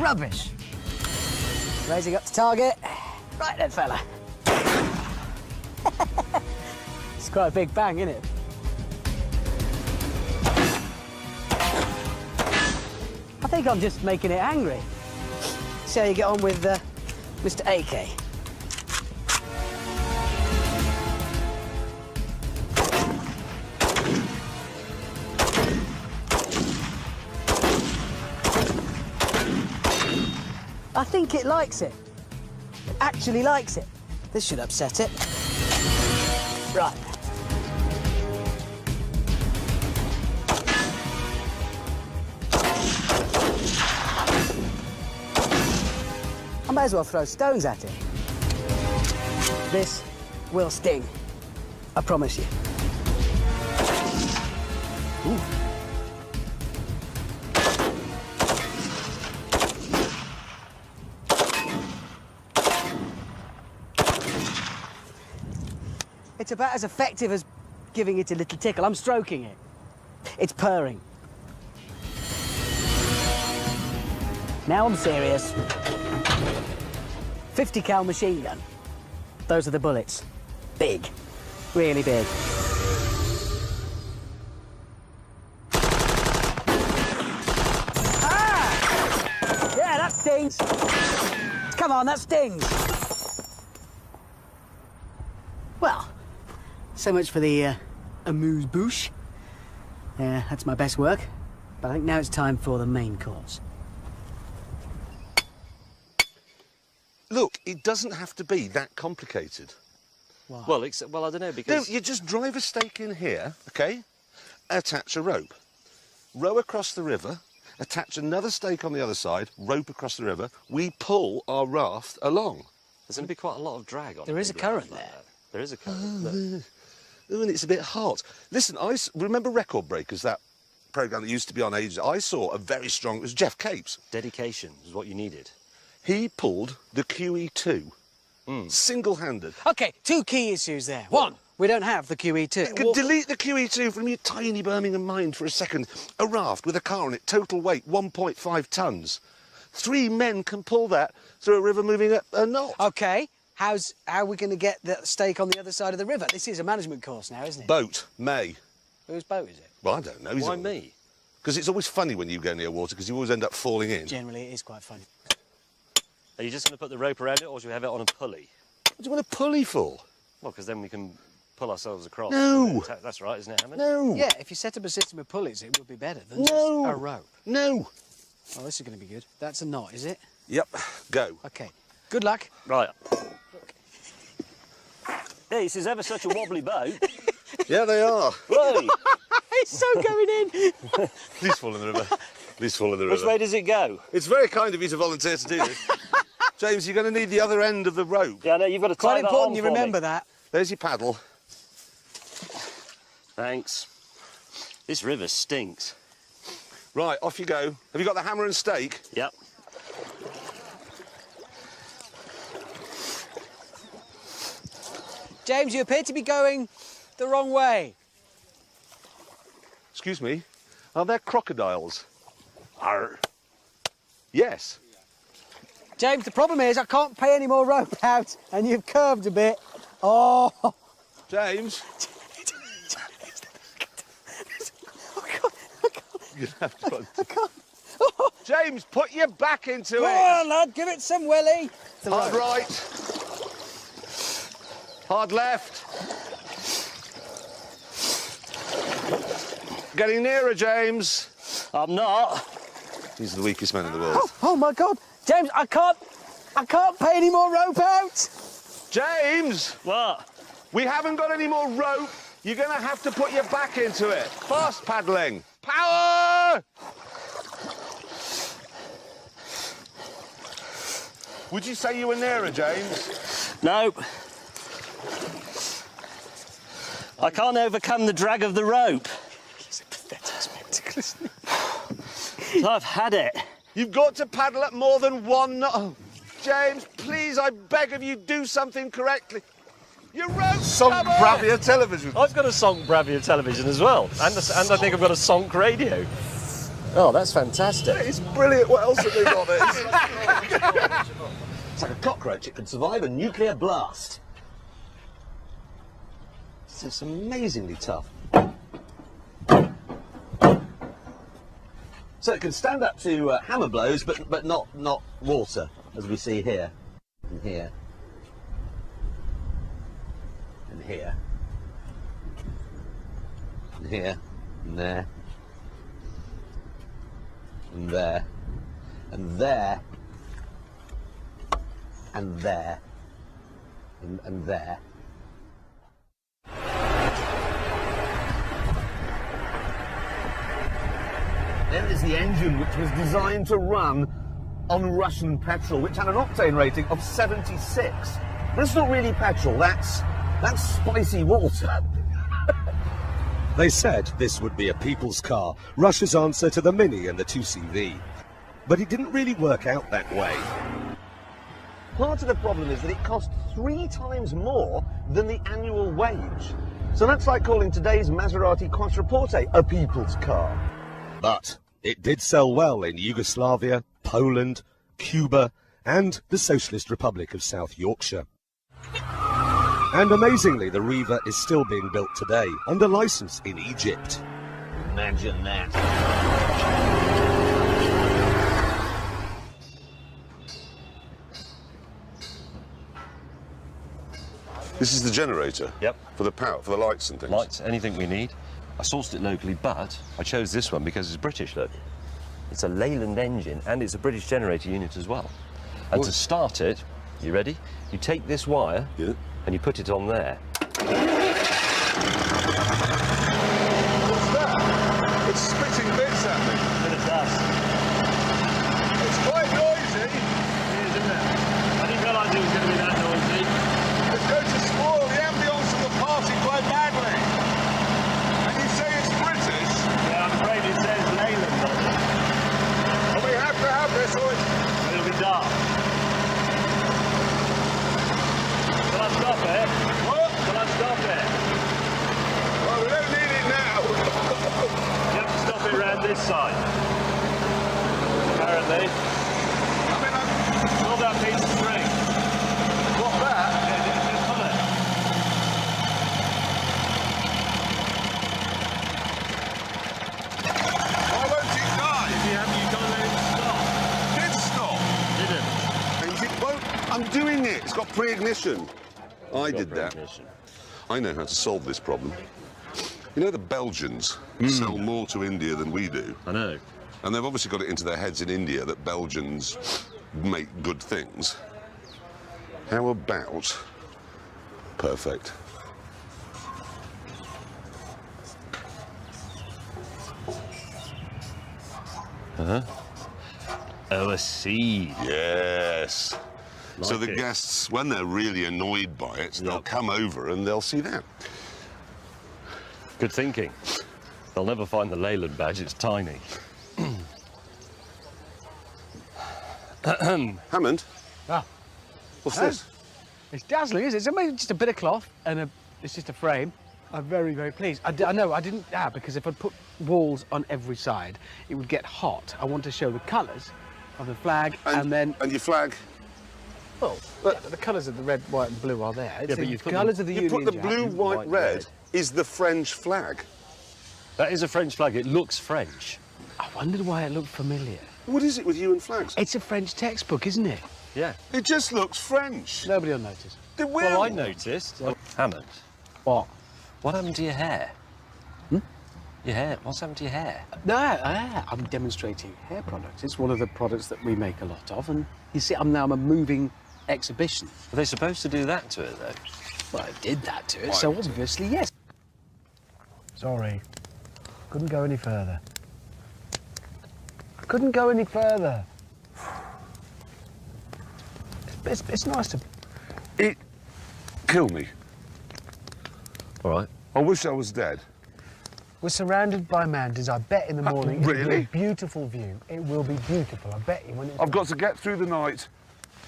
Rubbish. Raising up to target. Right then, fella. It's quite a big bang, isn't it? I think I'm just making it angry. See how you get on with Mr. AK. I think it likes it. It actually likes it. This should upset it. Right. I may as well throw stones at it. This will sting. I promise you. Ooh. It's about as effective as giving it a little tickle. I'm stroking it. It's purring. Now I'm serious. 50 cal machine gun. Those are the bullets. Big. Really big. Ah! Yeah, that stings. Come on, that stings. Well, so much for the amuse-bouche. Yeah, that's my best work. But I think now it's time for the main course. Look, it doesn't have to be that complicated. Why? Well, I don't know, because... No, you just drive a stake in here, OK? Attach a rope. Row across the river, attach another stake on the other side, rope across the river. We pull our raft along. There's going to be quite a lot of drag on it. There is a current there. There is a current. Oh, and it's a bit hot. Listen, remember Record Breakers, that programme that used to be on ages? I saw a very strong... It was Jeff Capes. Dedication is what you needed. He pulled the QE2, single-handed. OK, two key issues there. One, we don't have the QE2. Delete the QE2 from your tiny Birmingham mind for a second. A raft with a car on it, total weight 1.5 tonnes. 3 men can pull that through a river moving at a knot. OK, how are we going to get the stake on the other side of the river? This is a management course now, isn't it? Boat, May. Whose boat is it? Well, I don't know. Why me? Because it's always funny when you go near water, because you always end up falling in. Generally, it is quite funny. Are you just going to put the rope around it, or should we have it on a pulley? What do you want a pulley for? Well, because then we can pull ourselves across. No. That's right, isn't it, Hammond? No. Yeah, if you set up a system of pulleys, it would be better than just No. a rope. No. Oh, this is going to be good. That's a knot, is it? Yep, go. OK. Good luck. Right. Hey, this is ever such a wobbly boat. Yeah, they are. Whoa! It's so going in. Please fall in the river. Please fall in the river. Which way does it go? It's very kind of you to volunteer to do this. James, you're going to need the other end of the rope. Yeah, no, you've got to tie Quite that important on you for me. remember that. There's your paddle. Thanks. This river stinks. Right, off you go. Have you got the hammer and stake? Yep. James, you appear to be going the wrong way. Excuse me, are there crocodiles? Arr. Yes. James, the problem is I can't pay any more rope out and you've curved a bit. Oh. James? You have to. I can't. James, put your back into Go it. on, lad, give it some willy. Hard right. Hard left. Getting nearer, James. I'm not. He's the weakest man in the world. Oh my God, James, I can't pay any more rope out. James, What? we haven't got any more rope. You're going to have to put your back into it. Fast paddling. Power! Would you say you were nearer, James? Nope. I can't overcome the drag of the rope. He's a pathetic spectacle, isn't he? I've had it. You've got to paddle at more than one knot. Oh, James, please, I beg of you, do something correctly. Your rope Sonk Bravia television. I've got a Sonk Bravia television as well, and I think I've got a Sonk radio. Oh, that's fantastic. It's brilliant. What else have they got this? It's like a cockroach. It can survive a nuclear blast. It's amazingly tough. So it can stand up to hammer blows, but not water, as we see here, and here, and here, and here, and there, and there, and there, and there, and there. There is the engine which was designed to run on Russian petrol, which had an octane rating of 76. That's not really petrol, that's spicy water. They said this would be a people's car, Russia's answer to the Mini and the 2CV. But it didn't really work out that way. Part of the problem is that it cost 3 times more than the annual wage. So that's like calling today's Maserati Quattroporte a people's car. But it did sell well in Yugoslavia, Poland, Cuba, and the Socialist Republic of South Yorkshire. And amazingly, the Riva is still being built today, under licence in Egypt. Imagine that. This is the generator? Yep. For the power, for the lights and things? Lights, anything we need. I sourced it locally, but I chose this one because it's British, look. It's a Leyland engine, and it's a British generator unit as well. And to start it, you ready? You take this wire, and you put it on there. What's that? It's spitting bits at me. Bit of dust. It's quite noisy. It is, isn't it? I didn't realise it was going to be that noisy. It's going to spoil the ambience of the party quite badly. And you say it's British? Yeah, I'm afraid it says Leyland on it. And we have to have this or It'll be dark. Shall I stop it? What? Shall I stop it? Well, we don't need it now. You have to stop it around this side. Apparently. I mean, Pull that piece of string. what that? Yeah, just pull it. Why won't it die? You can't let it stop. Did stop. Didn't. And it won't. I'm doing it. It's got pre-ignition. I did that. Ignition. I know how to solve this problem. You know the Belgians sell more to India than we do. I know. And they've obviously got it into their heads in India that Belgians make good things. How about... Perfect. Oh, a seed. Yes. So Like the it. guests, when they're really annoyed by it, they'll come over and they'll see that. Good thinking. They'll never find the Leyland badge, it's tiny. Hammond, Ah, what's Oh. this? it's dazzling, isn't it? It's only just a bit of cloth and it's just a frame. I'm very, very pleased. I know, I didn't, because if I put walls on every side, it would get hot. I want to show the colours of the flag and then, And your flag? well, yeah, but the colours of the red, white and blue are there. It's but the you put colours the- of the You Union put the Jack. blue, white, red is the French flag. That is a French flag, it looks French. I wondered why it looked familiar. What is it with you and flags? It's a French textbook, isn't it? Yeah. It just looks French. Nobody will notice. They will. Well, I noticed. Hammond, What? what happened to your hair? Your hair? What's happened to your hair? No, I'm demonstrating hair products. It's one of the products that we make a lot of, and you see, I'm a moving exhibition. Were they supposed to do that to it, though? Well, I did that to it, Why? so obviously, yes. Sorry. Couldn't go any further. Couldn't go any further. It's nice to... It killed me. All right. I wish I was dead. We're surrounded by mountains. I bet in the morning it'll be really? a beautiful view. It will be beautiful. I bet you when it's... I've got to get through the night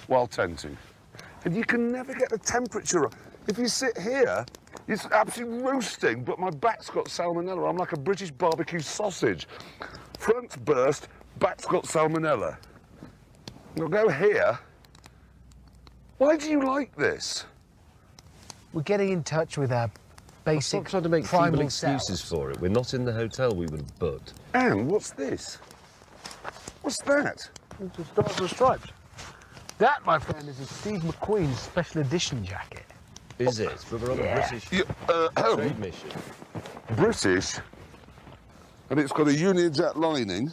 while tenting. And you can never get the temperature up. If you sit here, it's absolutely roasting, but my back's got salmonella. I'm like a British barbecue sausage. Front's burst, back's got salmonella. We'll go here. Why do you like this? We're getting in touch with our basic I'm not trying to make primal feeble excuses selves. for it. We're not in the hotel we would have booked. And what's this? What's that? It's the Stars and Stripes. That, my friend, is a Steve McQueen special edition jacket. Is it? But we're on a British trade mission. British, and it's got a Union Jack lining,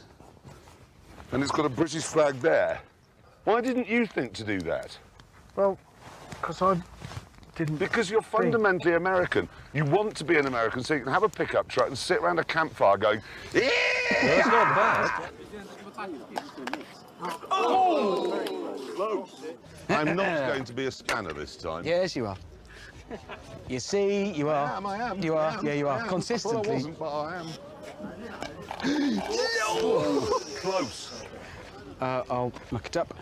and it's got a British flag there. Why didn't you think to do that? Well, because I didn't... Because you're fundamentally American. You want to be an American so you can have a pickup truck and sit around a campfire going, yeah! No, it's not bad. Oh! I'm not going to be a spanner this time. Yes, you are. You see, you are. I am. You are. Yeah, you I are. am. Consistently. I thought I wasn't, but I am. Oh, close. I'll look it up.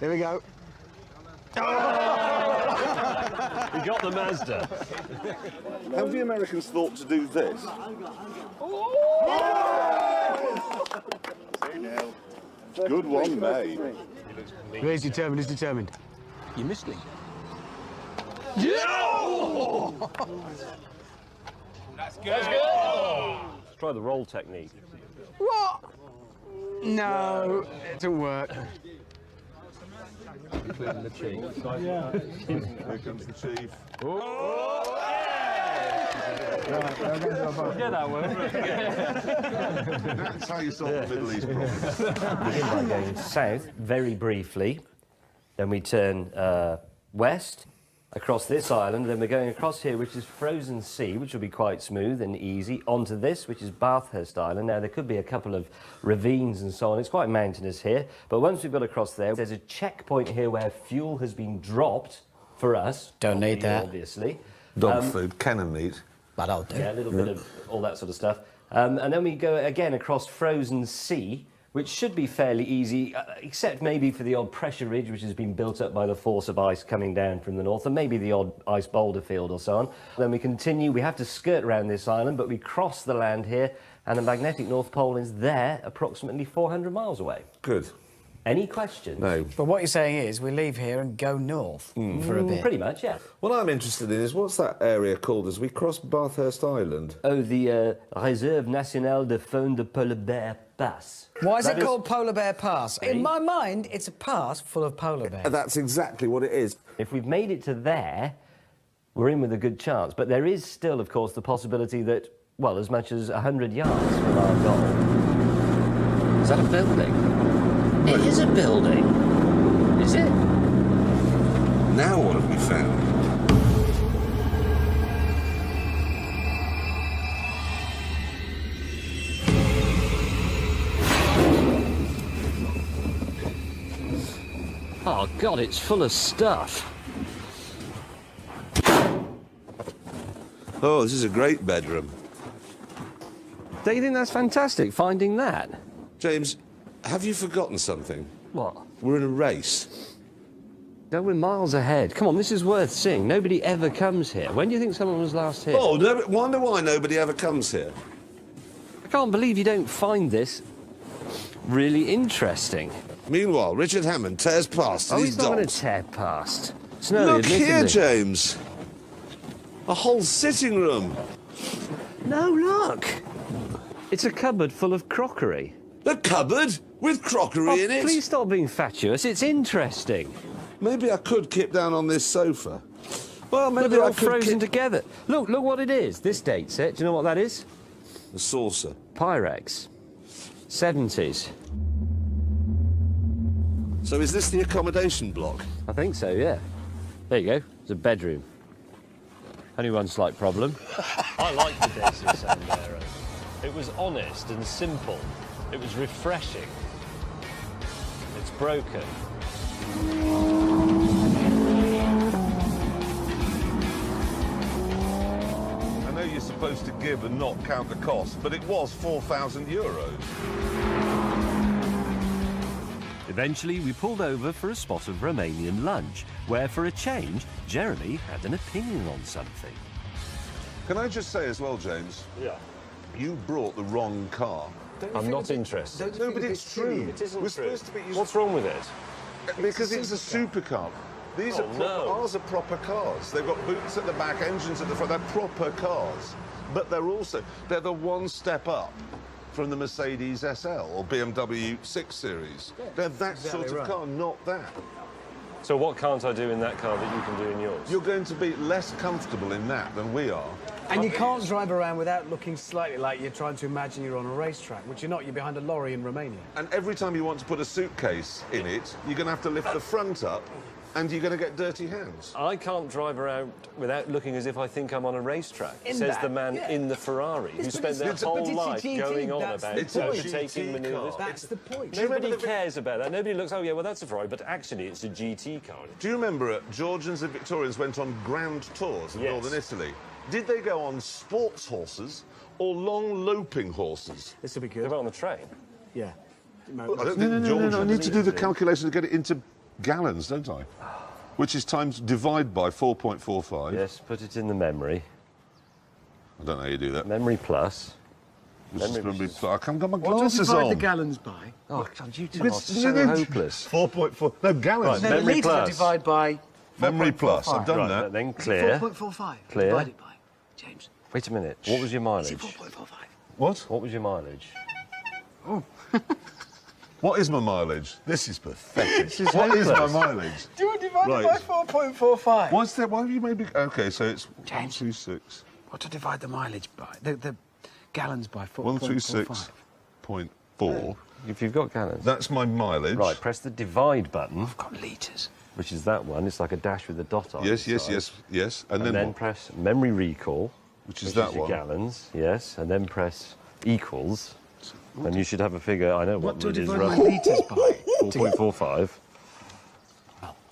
There we go. We got the Mazda. Have the Americans thought to do this? Good one, mate. He's determined, he's determined. You missed me. That's good. Let's try the roll technique. What? No, it didn't work. Including the chief. Here comes the chief. Yeah, that worked. That's how you solve the Middle East problems. Begin by going south very briefly, then we turn west across this island, then we're going across here, which is Frozen Sea, which will be quite smooth and easy, onto this, which is Bathurst Island. Now, there could be a couple of ravines and so on. It's quite mountainous here, but once we've got across there, there's a checkpoint here where fuel has been dropped for us. Don't need that. Obviously. Dog food, cannon meat. But I'll do. Yeah, a little bit of all that sort of stuff. And then we go again across Frozen Sea, which should be fairly easy, except maybe for the odd pressure ridge, which has been built up by the force of ice coming down from the north, and maybe the odd ice boulder field or so on. Then we continue, we have to skirt around this island, but we cross the land here, and the magnetic North Pole is there, approximately 400 miles away. Good. Any questions? No. But what you're saying is we leave here and go north for a bit. Pretty much, yeah. What I'm interested in is what's that area called as we cross Bathurst Island? Oh, the Réserve Nationale de Faune de Polar Bear Pass. Why is That it called Polar Bear Pass? In my mind, it's a pass full of polar bears. That's exactly what it is. If we've made it to there, we're in with a good chance. But there is still, of course, the possibility that, well, as much as 100 yards from our goal. Is that a building? It is a building. Is it? Now what have we found? Oh, God, it's full of stuff. Oh, this is a great bedroom. Don't you think that's fantastic, finding that? James, have you forgotten something? What? We're in a race. No, we're miles ahead. Come on, this is worth seeing. Nobody ever comes here. When do you think someone was last here? Oh, no, wonder why nobody ever comes here. I can't believe you don't find this really interesting. Meanwhile, Richard Hammond tears past Oh, these he's not going to dogs. tear past. Snowy, Look here, admittedly. James. A whole sitting room. No, look. It's a cupboard full of crockery. A cupboard with crockery in it. Please stop being fatuous. It's interesting. Maybe I could kip down on this sofa. Well, Look, maybe they're I all could frozen kip... together. Look what it is. This dates it. Do you know what that is? A saucer. Pyrex. 70s. So is this the accommodation block? I think so, yeah. There you go. It's a bedroom. Only one slight problem. I like the days of Sandero. It was honest and simple. It was refreshing. It's broken. I know you're supposed to give and not count the cost, but it was €4,000. Eventually, we pulled over for a spot of Romanian lunch, where, for a change, Jeremy had an opinion on something. Can I just say as well, James? Yeah. You brought the wrong car. I'm not interested. No, but it's true. It isn't We're true. supposed to be using... What's wrong with it? Because it's a supercar. These are proper, ours are proper cars. They've got boots at the back, engines at the front. They're proper cars. But they're the one step up from the Mercedes SL or BMW 6 Series. Yeah, they're that sort of car, not that. So what can't I do in that car that you can do in yours? You're going to be less comfortable in that than we are. And you can't drive around without looking slightly like you're trying to imagine you're on a racetrack, which you're not. You're behind a lorry in Romania. And every time you want to put a suitcase in it, you're going to have to lift the front up and you're going to get dirty hands. I can't drive around without looking as if I think I'm on a racetrack, says the man in the Ferrari, who spent their whole life going on about overtaking manoeuvres. That's the point. Nobody cares about that. Nobody looks, oh, yeah, well, that's a Ferrari, but actually it's a GT car. Do you remember Georgians and Victorians went on grand tours in northern Italy? Did they go on sports horses or long loping horses? This will be good. They went on the train. Yeah. Well, I don't think Georgians... I need to do the calculation to get it into gallons, don't I? Which is times divide by 4.45. Yes, put it in the memory. I don't know how you do that. Memory plus. I can't get my What do you glasses divide on. the gallons by? Oh, God, you two are so hopeless. 4.4. No, gallons. Right, memory plus. Divide by... Memory plus. I've done that. Then clear. 4.45. Clear. Divide it by. James. Wait a minute. What was your mileage? Is it 4.45? What? What was your mileage? Oh. What is my mileage? This is pathetic. This is what is my hopeless. mileage? Do you divide it by 4.45? What's that? Why have you made me... OK, so it's James. 136. What to divide the mileage by? The gallons by 136.4. If you've got gallons. That's my mileage. Right, press the divide button. I've got litres. Which is that one. It's like a dash with a dot on Yes, it. yes. And then then what? press memory recall. Which is that your one. Gallons, yes. And then press equals. And you should have a figure. I know what do I it is. divide my litres by? 4.45.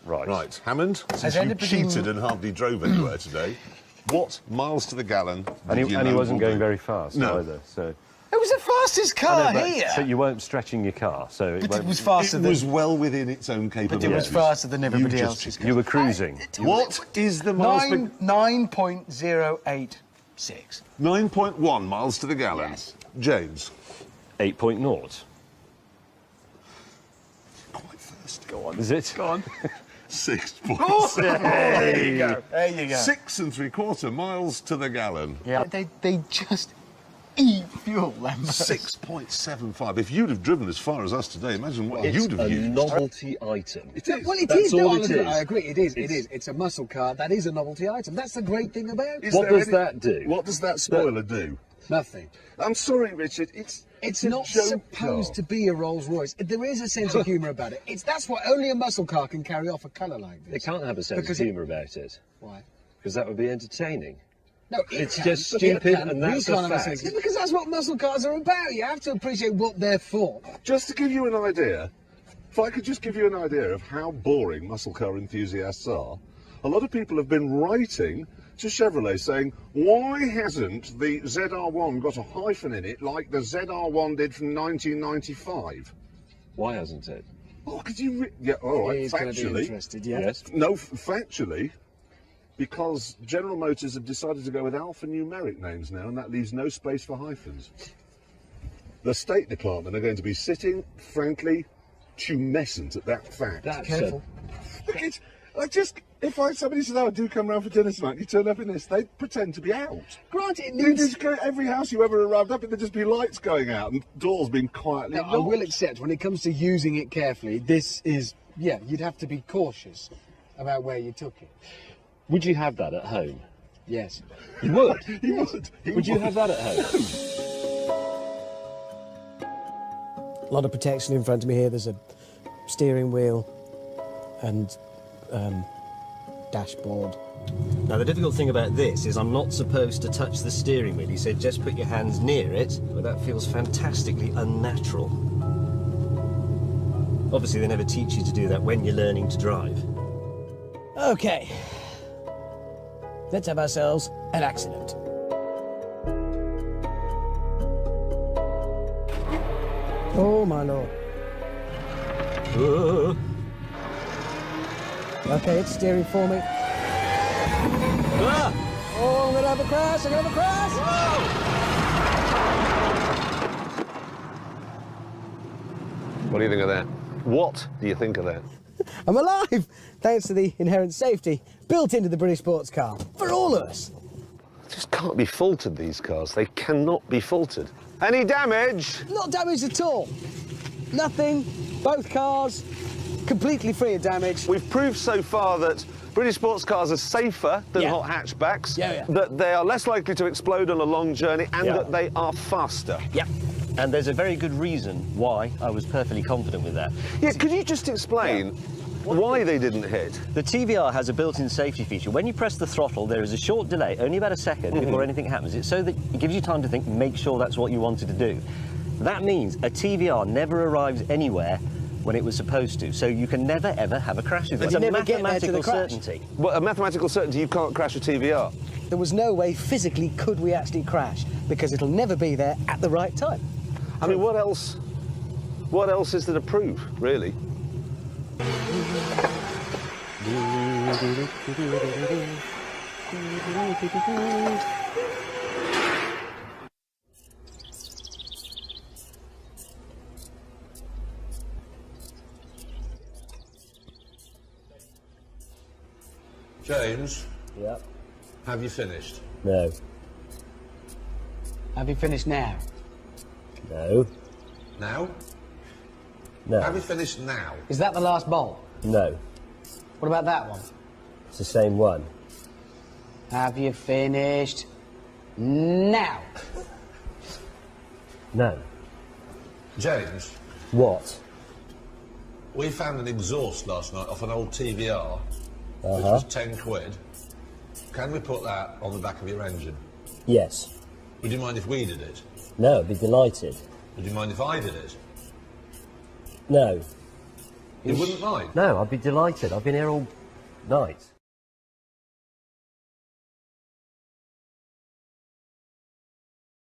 Right. Right, Hammond, since you anybody- cheated and hardly drove anywhere today, what miles to the gallon And did he, you and he know wasn't will going do? very fast No. either. So. It was the fastest car here. But you weren't stretching your car, so But won't, it was faster It than... was well within its own capabilities. But it was faster than everybody You else's. just- you were cruising. What is the miles per... 9.086. 9.1 miles to the gallon. Yes. James. 8.0. Quite fast. Go on. Is it? Go on. 6.7. There you go. There you go. 6 3/4 miles to the gallon. Yeah. They just eat fuel, them. 6.75. If you'd have driven as far as us today, imagine what you'd have used. novelty item. It is. Well, it That's is. all No, it I is. agree. It is. It is. It's a muscle car. That is a novelty item. That's the great thing about it. Is What there does that do? What does that spoiler do? Nothing. I'm sorry, Richard. It's not supposed to be a Rolls Royce. There is a sense of humour about it. That's what only a muscle car can carry off a colour like They this. can't have a sense Because of humour about it. Why? Because that would be entertaining. No, It's can, just but it stupid, can. and We that's a can't have fact. sense of- because that's what muscle cars are about. You have to appreciate what they're for. Just to give you an idea, if I could just give you an idea of how boring muscle car enthusiasts are, a lot of people have been writing to Chevrolet saying, why hasn't the ZR1 got a hyphen in it like the ZR1 did from 1995? Why hasn't it? Oh, could you... Yeah, all right, He's going to be factually... interested, yeah. Yes. No, factually, because General Motors have decided to go with alphanumeric names now, and that leaves no space for hyphens. The State Department are going to be sitting, frankly, tumescent at that fact. That's Careful. Look, it's... If somebody said, oh, do come round for dinner tonight, you turn up in this, they pretend to be out. Granted, it You needs... just go, every house you ever arrived up in, there'd just be lights going out and doors being quietly Now, I will locked. accept, when it comes to using it carefully, this is... Yeah, you'd have to be cautious about where you took it. Would you have that at home? Yes. You would? He would. Would you have that at home? A lot of protection in front of me here. There's a steering wheel and dashboard. Now, the difficult thing about this is I'm not supposed to touch the steering wheel. He said just put your hands near it, but that feels fantastically unnatural. Obviously, they never teach you to do that when you're learning to drive. Okay. Let's have ourselves an accident. Oh, my lord. Okay, it's steering for me. Ah! Oh, I'm going to have a crash, I'm going to have a crash! What do you think of that? What do you think of that? I'm alive, thanks to the inherent safety built into the British sports car, for all of us. Just can't be faulted, these cars. They cannot be faulted. Any damage? Not damaged at all. Nothing, both cars, completely free of damage. We've proved so far that British sports cars are safer than Yeah. hot hatchbacks, Yeah. that they are less likely to explode on a long journey, and Yeah. that they are faster. Yep. And there's a very good reason why I was perfectly confident with that. Yeah, could you just explain why they didn't hit? The TVR has a built-in safety feature. When you press the throttle, there is a short delay, only about a second before anything happens. It's so that it gives you time to think, make sure that's what you wanted to do. That means a TVR never arrives anywhere when it was supposed to, so you can never ever have a crash with it. It's you a never get there to the mathematical crash. certainty. Well, a mathematical certainty you can't crash a TVR. There was no way physically could we actually crash, because it'll never be there at the right time. I mean, what else is there to prove, really? James, Yep. have you finished? No. Have you finished now? No. Now? No. Have you finished now? Is that the last bolt? No. What about that one? It's the same one. Have you finished now? No. James, What? we found an exhaust last night off an old TVR, which Uh-huh. was 10 quid. Can we put that on the back of your engine? Yes. Would you mind if we did it? No, I'd be delighted. Would you mind if I did it? No. You wouldn't mind? No, I'd be delighted. I've been here all night.